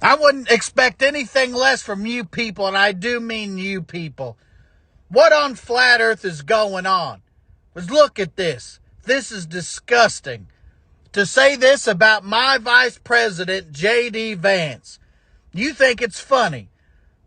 I wouldn't expect anything less from you people, and I do mean you people. What on flat earth is going on? Because look at this. This is disgusting. To say this about my vice president, J.D. Vance. You think it's funny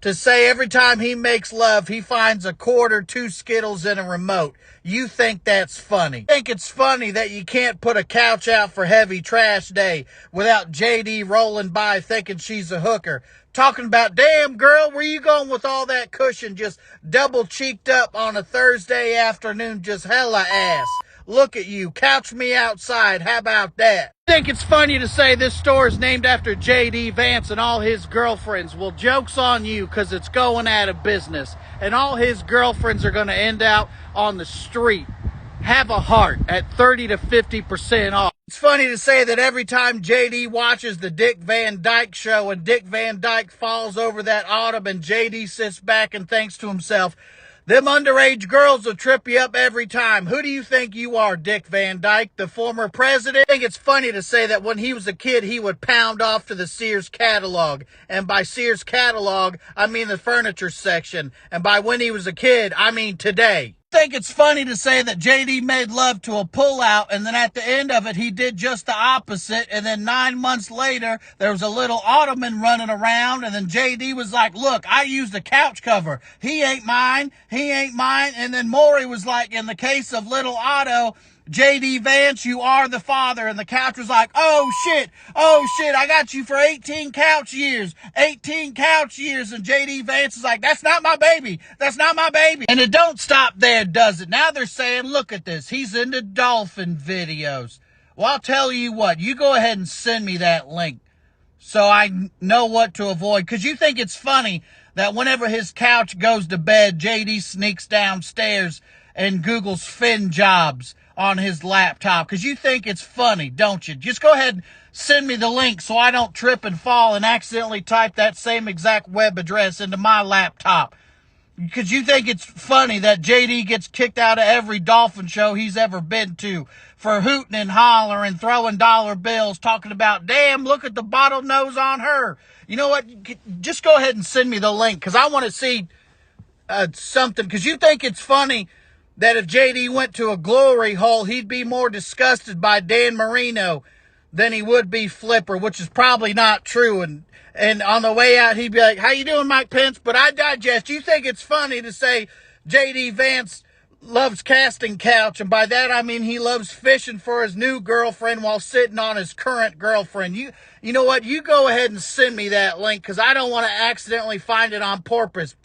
to say every time he makes love, he finds a quarter, 2 Skittles in a remote. You think that's funny. You think it's funny that you can't put a couch out for heavy trash day without JD rolling by thinking she's a hooker. Talking about, damn girl, where you going with all that cushion just double cheeked up on a Thursday afternoon, just hella ass. Look at you. Couch me outside. How about that? I think it's funny to say this store is named after J.D. Vance and all his girlfriends. Well, joke's on you because it's going out of business. And all his girlfriends are going to end out on the street. Have a heart at 30 to 50% off. It's funny to say that every time J.D. watches the Dick Van Dyke show and Dick Van Dyke falls over that ottoman, J.D. sits back and thinks to himself, them underage girls will trip you up every time. Who do you think you are, Dick Van Dyke, the former president? I think it's funny to say that when he was a kid, he would pound off to the Sears catalog. And by Sears catalog, I mean the furniture section. And by when he was a kid, I mean today. I think it's funny to say that JD made love to a pullout, and then at the end of it, he did just the opposite, and then 9 months later, there was a little ottoman running around, and then JD was like, look, I used a couch cover. He ain't mine, and then Maury was like, in the case of little Otto, J.D. Vance, you are the father. And the couch was like, oh shit, I got you for 18 couch years. And J.D. Vance is like, that's not my baby. And it don't stop there, does it? Now they're saying, look at this. He's into dolphin videos. Well, I'll tell you what, you go ahead and send me that link so I know what to avoid. Because you think it's funny that whenever his couch goes to bed, J.D. sneaks downstairs and Google's Fin jobs on his laptop, because you think it's funny, don't you? Just go ahead and send me the link so I don't trip and fall and accidentally type that same exact web address into my laptop. Because you think it's funny that JD gets kicked out of every dolphin show he's ever been to for hooting and hollering, throwing dollar bills, talking about, damn, look at the bottlenose on her. You know what? Just go ahead and send me the link, because I want to see something. Because you think it's funny that if JD went to a glory hole, he'd be more disgusted by Dan Marino than he would be Flipper, which is probably not true. And on the way out, he'd be like, how you doing, Mike Pence? But I digest. You think it's funny to say J.D. Vance loves casting couch, and by that I mean he loves fishing for his new girlfriend while sitting on his current girlfriend. You know what? You go ahead and send me that link, because I don't want to accidentally find it on purpose.